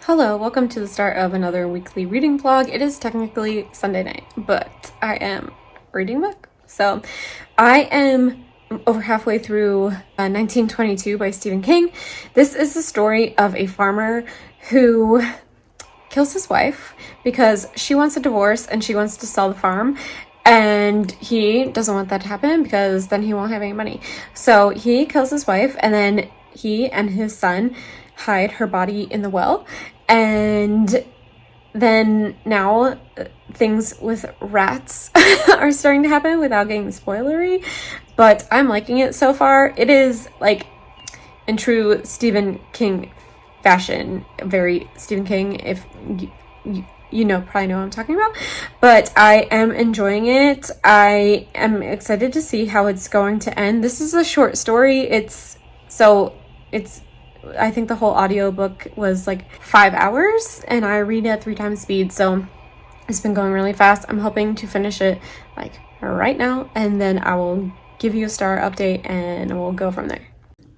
Hello, welcome to the start of another weekly reading vlog. It is technically Sunday night, but I am reading a book. So I am over halfway through 1922 by Stephen King. This is the story of a farmer who kills his wife because she wants a divorce and she wants to sell the farm. And he doesn't want that to happen because then he won't have any money. So he kills his wife, and then he and his son hide her body in the well. And then now things with rats are starting to happen without getting spoilery, but I'm liking it so far. It is, like, in true Stephen King fashion, very Stephen King, if you know, probably know what I'm talking about, but I am enjoying it. I am excited to see how it's going to end. This is a short story. I think the whole audiobook was like 5 hours, and I read at 3 times speed, so it's been going really fast. I'm hoping to finish it like right now, and then I will give you a star update and we'll go from there.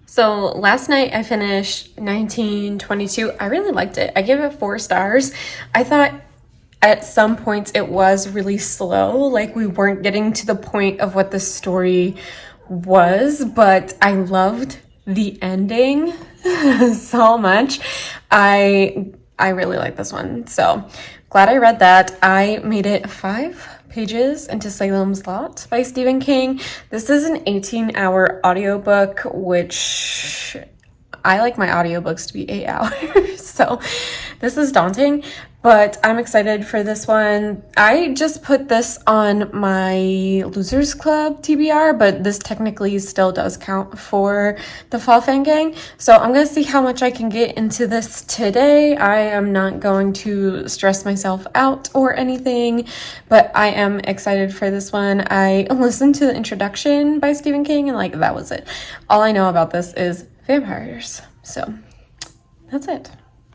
So last night I finished 1922. I really liked it. I gave it 4 stars. I thought at some points it was really slow, like we weren't getting to the point of what the story was, but I loved the ending so much. I really like this one, so glad I read that. I made it 5 pages into Salem's Lot by Stephen King. This is an 18-hour audiobook, which I like my audiobooks to be 8 hours, so this is daunting, but I'm excited for this one. I just put this on my Losers Club TBR, but this technically still does count for the Fall Fan Gang, so I'm gonna see how much I can get into this today. I am not going to stress myself out or anything, but I am excited for this one. I listened to the introduction by Stephen King, and like, that was it. All I know about this is vampires, so that's it.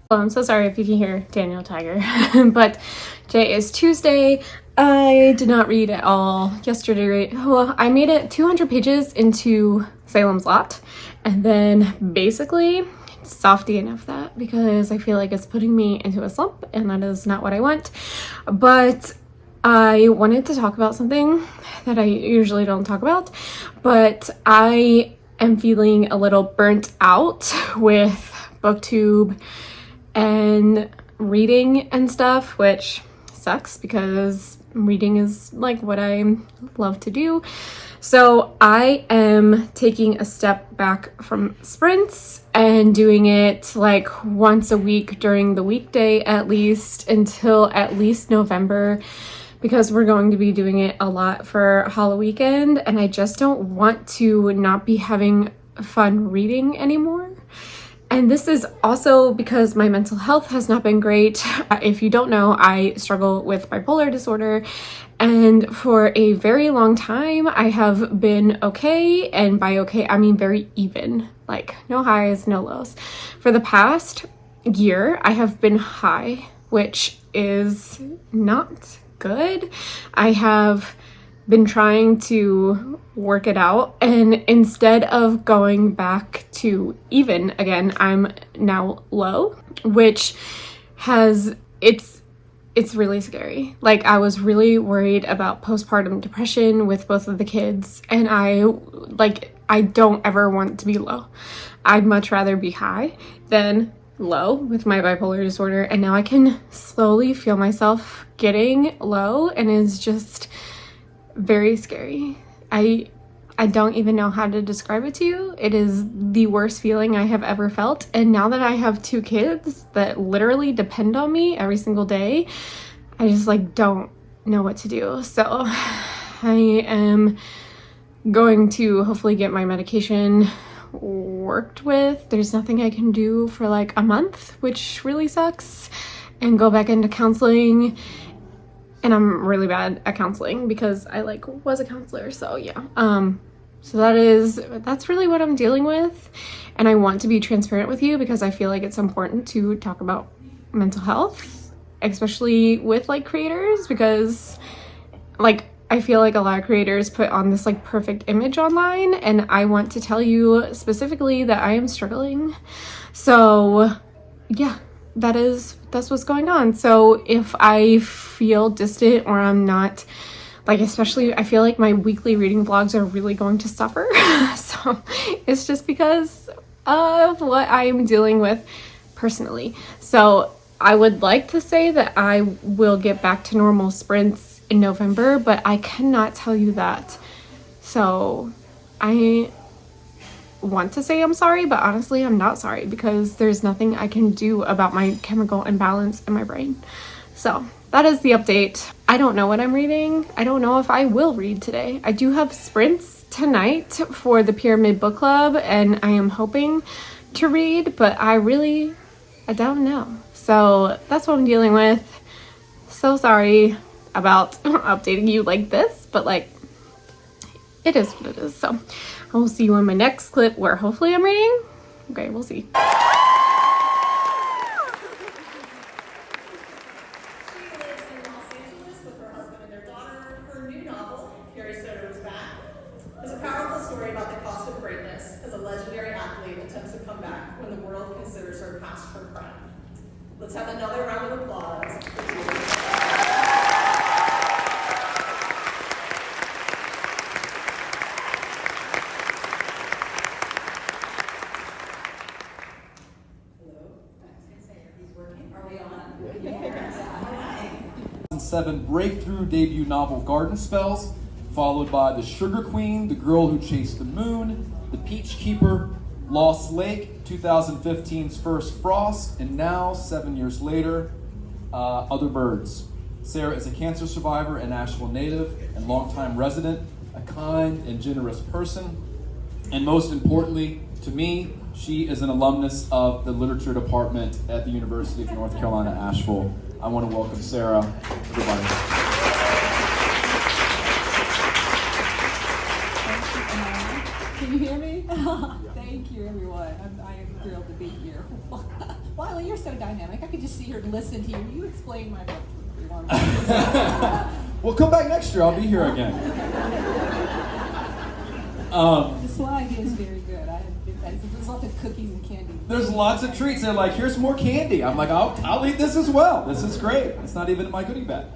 Well, I'm so sorry if you can hear Daniel Tiger, but today is Tuesday. I did not read at all yesterday. Well, I made it 200 pages into Salem's Lot, and then basically softy enough that because I feel like it's putting me into a slump, and that is not what I want. But I wanted to talk about something that I usually don't talk about, but I am feeling a little burnt out with Booktube and reading and stuff, which sucks because reading is like what I love to do. So I am taking a step back from sprints and doing it like once a week during the weekday at least until at least November, because we're going to be doing it a lot for Halloween weekend, and I just don't want to not be having fun reading anymore. And this is also because my mental health has not been great. If you don't know, I struggle with bipolar disorder, and for a very long time I have been okay, and by okay I mean very even, like no highs, no lows. For the past year I have been high, which is not good. I have been trying to work it out, and instead of going back to even again, I'm now low, which it's really scary. Like, I was really worried about postpartum depression with both of the kids, and I don't ever want to be low. I'd much rather be high than low with my bipolar disorder, and now I can slowly feel myself getting low, and it's just very scary. I don't even know how to describe it to you. It is the worst feeling I have ever felt, and now that I have 2 kids that literally depend on me every single day, I just like don't know what to do. So I am going to hopefully get my medication worked with. There's nothing I can do for like a month, which really sucks, and go back into counseling. And I'm really bad at counseling because I was a counselor, so yeah. So that's really what I'm dealing with, and I want to be transparent with you because I feel like it's important to talk about mental health, especially with like creators, because like I feel like a lot of creators put on this like perfect image online, and I want to tell you specifically that I am struggling. So yeah, that's what's going on. So if I feel distant or I'm not, like, especially I feel like my weekly reading vlogs are really going to suffer. So it's just because of what I'm dealing with personally. So I would like to say that I will get back to normal sprints in November, but I cannot tell you that. So I want to say I'm sorry, but honestly I'm not sorry, because there's nothing I can do about my chemical imbalance in my brain. So that is the update. I don't know what I'm reading. I don't know if I will read today. I do have sprints tonight for the Pyramid Book Club, and I am hoping to read, but I don't know. So that's what I'm dealing with. So sorry about updating you like this, but like, it is what it is. So I will see you in my next clip where hopefully I'm reading. Okay, we'll see. Let's have another round of applause. Hello. He's working. Are we on? Yeah. 2007 breakthrough debut novel Garden Spells, followed by The Sugar Queen, The Girl Who Chased the Moon, The Peach Keeper, Lost Lake, 2015's First Frost, and now, 7 years later, Other Birds. Sarah is a cancer survivor, a Nashville native, and longtime resident, a kind and generous person, and most importantly, to me, she is an alumnus of the literature department at the University of North Carolina, Asheville. I want to welcome Sarah, everybody. Can you hear me? Thank you, everyone. I am thrilled to be here. Wiley, you're so dynamic. I could just sit here and listen to you. You explain my book to everyone. Well, come back next year. I'll be here again. The slide is very good. There's lots of cookies and candy. There's lots of treats. They're like, here's more candy. I'm like, I'll eat this as well. This is great. It's not even in my goodie bag.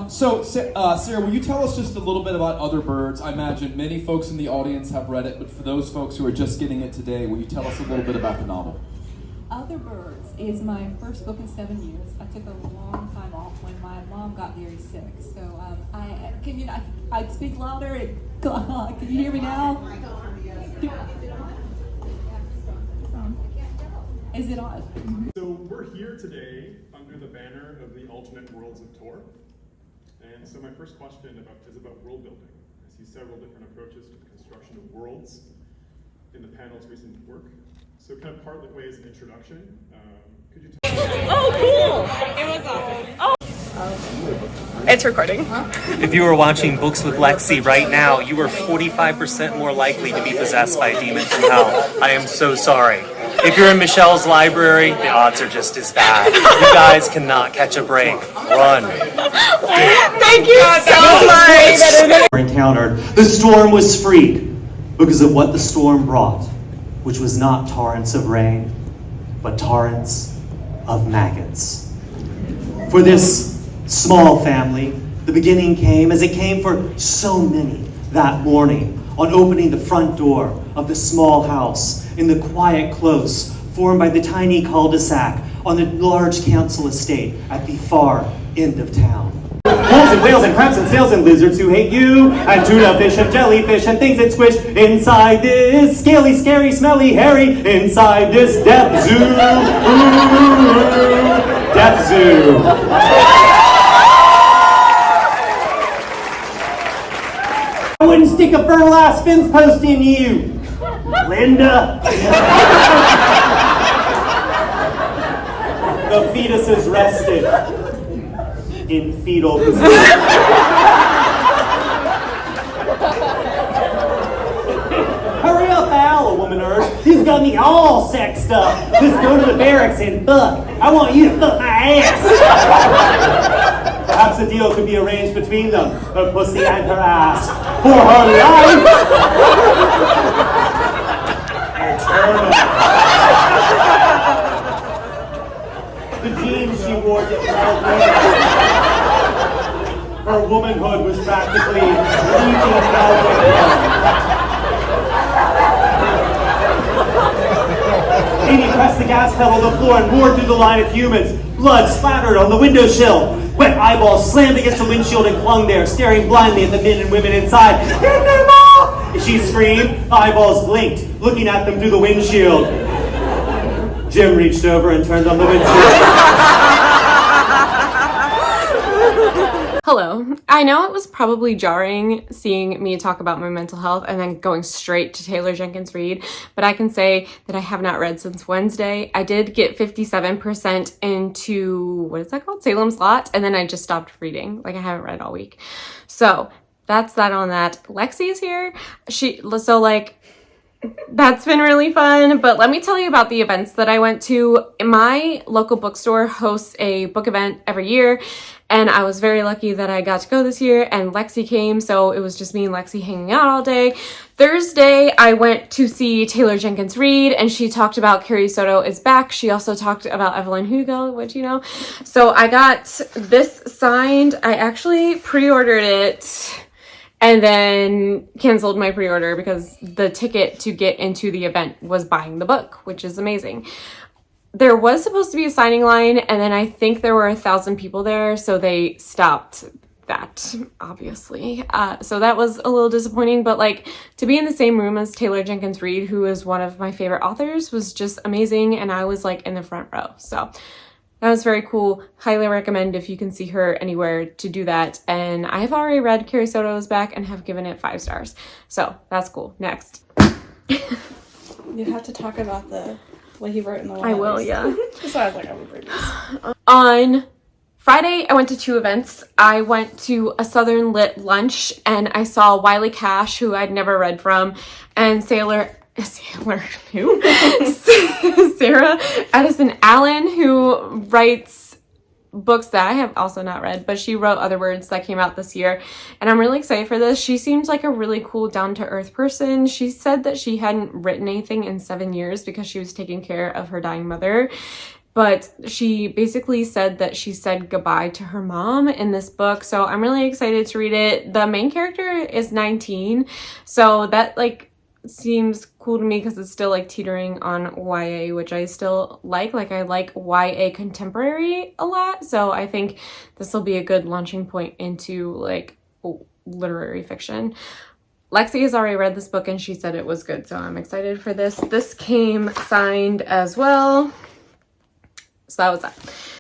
So, Sarah, will you tell us just a little bit about Other Birds? I imagine many folks in the audience have read it, but for those folks who are just getting it today, will you tell us a little bit about the novel? Other Birds is my first book in 7 years. I took a long time off when my mom got very sick. So I speak louder. Can you hear me now? Is it on? So we're here today under the banner of the Alternate Worlds of Tor. And so my first question is about world building. I see several different approaches to the construction of worlds in the panel's recent work. So kind of partly way as an introduction, could you tell me? Oh, cool! It was awesome. Oh. It's recording. If you were watching Books with Lexi right now, you are 45% more likely to be possessed by a demon from hell. I am so sorry. If you're in Michelle's library, the odds are just as bad. You guys cannot catch a break. Run. Thank you so much! Encountered. The storm was freak because of what the storm brought, which was not torrents of rain, but torrents of maggots. For this small family, the beginning came as it came for so many that morning on opening the front door of the small house in the quiet close formed by the tiny cul-de-sac on the large council estate at the far end of town. Wolves and whales and crabs and snails and lizards who hate you, and tuna fish and jellyfish and things that squish inside this scaly, scary, smelly, hairy, inside this death zoo. Death zoo. I wouldn't stick a fertilized fence post in you, Linda. The fetus is rested in fetal position. Hurry up, Al, a woman urged. He's got me all sexed up. Just go to the barracks and fuck. I want you to fuck my ass. Perhaps a deal could be arranged between them, her pussy and her ass, for her life. Eternal. jeans she wore to her womanhood was practically leaking out. Amy pressed the gas pedal to the floor and roared through the line of humans. Blood splattered on the window sill. Wet eyeballs slammed against the windshield and clung there, staring blindly at the men and women inside. Get them off! As she screamed, eyeballs blinked, looking at them through the windshield. Jim reached over and turned on the windshield. Hello. I know it was probably jarring seeing me talk about my mental health and then going straight to Taylor Jenkins Reid, but I can say that I have not read since Wednesday. I did get 57% into, what is that called? Salem's Lot, and then I just stopped reading. Like, I haven't read all week. So that's that on that. Lexi is here. That's been really fun, but let me tell you about the events that I went to. My local bookstore hosts a book event every year, and I was very lucky that I got to go this year, and Lexi came, so it was just me and Lexi hanging out all day. Thursday, I went to see Taylor Jenkins Reid, and she talked about Carrie Soto is back. She also talked about Evelyn Hugo, which you know. So I got this signed. I actually pre-ordered it and then canceled my pre-order because the ticket to get into the event was buying the book, which is amazing. There was supposed to be a signing line, and then I think there were 1,000 people there, so they stopped that, obviously. So that was a little disappointing, but like to be in the same room as Taylor Jenkins Reid, who is one of my favorite authors, was just amazing, and I was like in the front row. So that was very cool. Highly recommend if you can see her anywhere to do that. And I have already read Carrie Soto is Back and have given it 5 stars. So that's cool. Next. You have to talk about what he wrote in the I will, yeah. So I was like, I would read this. On Friday, I went to 2 events. I went to a Southern Lit lunch and I saw Wiley Cash, who I'd never read from, and Sarah Addison Allen, who writes books that I have also not read, but she wrote Other Words that came out this year, and I'm really excited for this. She seems like a really cool, down-to-earth person. She said that she hadn't written anything in 7 years because she was taking care of her dying mother, but she basically said that she said goodbye to her mom in this book, so I'm really excited to read it. The main character is 19, so that like seems cool to me because it's still like teetering on YA, which I still like. Like, I like YA contemporary a lot, so I think this will be a good launching point into like literary fiction. Lexi has already read this book and she said it was good, so I'm excited for this. This came signed as well. So that was that.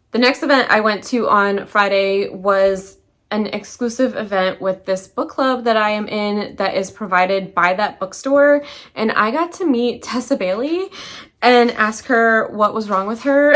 The next event I went to on Friday was an exclusive event with this book club that I am in that is provided by that bookstore, and I got to meet Tessa Bailey and ask her what was wrong with her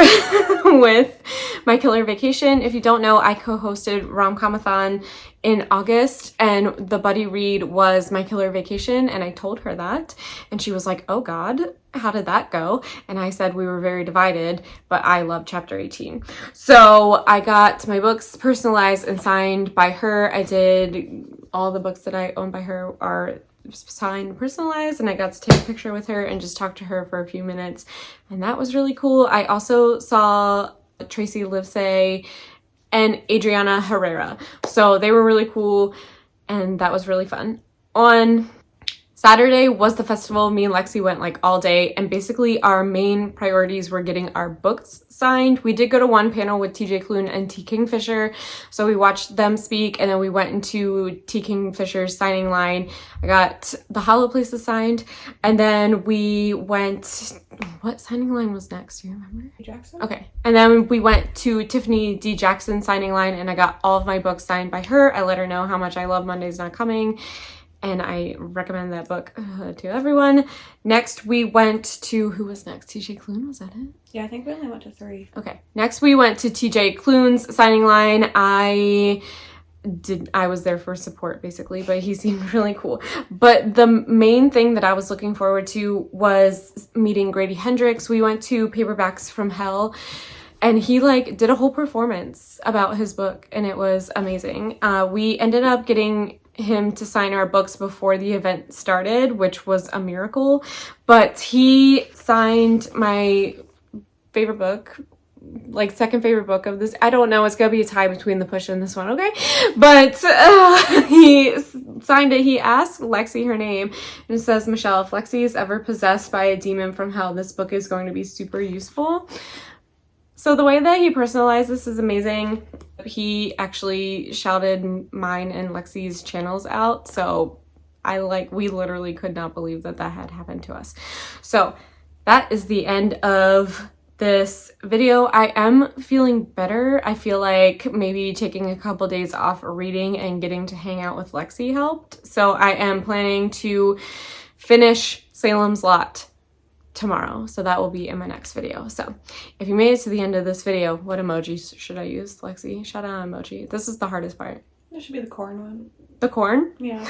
with My Killer Vacation. If you don't know, I co-hosted Rom-Comathon in August, and the buddy read was My Killer Vacation, and I told her that, and she was like, oh god, how did that go? And I said we were very divided, but I love chapter 18. So I got my books personalized and signed by her. I did all the books that I own by her are signed and personalized, and I got to take a picture with her and just talk to her for a few minutes, and that was really cool. I also saw Tracy Livesay and Adriana Herrera, so they were really cool, and that was really fun. On Saturday was the festival. Me and Lexi went like all day, and basically our main priorities were getting our books signed. We did go to one panel with TJ Klune and T. Kingfisher, so we watched them speak, and then we went into T. Kingfisher's signing line. I got the Hollow Places signed, and then we went, what signing line was next? Do you remember? Jackson? Okay. And then we went to Tiffany D. Jackson signing line, and I got all of my books signed by her. I let her know how much I love Monday's Not Coming, and I recommend that book to everyone. Next, we went to, who was next? TJ Klune, was that it? Yeah, I think we only went to 3. Okay. Next, we went to TJ Klune's signing line. I was there for support, basically, but he seemed really cool. But the main thing that I was looking forward to was meeting Grady Hendrix. We went to Paperbacks from Hell, and he like did a whole performance about his book, and it was amazing. We ended up getting him to sign our books before the event started, which was a miracle, but he signed my favorite book, like second favorite book of this. I don't know. It's gonna be a tie between The Push and this one, okay? But he signed it. He asked Lexi her name, and it says, Michelle, if Lexi is ever possessed by a demon from hell, this book is going to be super useful. So the way that he personalized this is amazing. He actually shouted mine and Lexi's channels out. So we literally could not believe that that had happened to us. So that is the end of this video. I am feeling better. I feel like maybe taking a couple days off reading and getting to hang out with Lexi helped. So I am planning to finish Salem's Lot tomorrow. So that will be in my next video. So if you made it to the end of this video, what emojis should I use, Lexi? Shout out emoji. This is the hardest part. It should be the corn one. The corn? Yeah.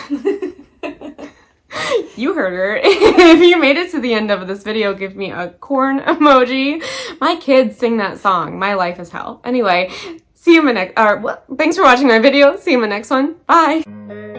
You heard her. If you made it to the end of this video, give me a corn emoji. My kids sing that song. My life is hell. Anyway, see you in my next, thanks for watching my video. See you in my next one. Bye.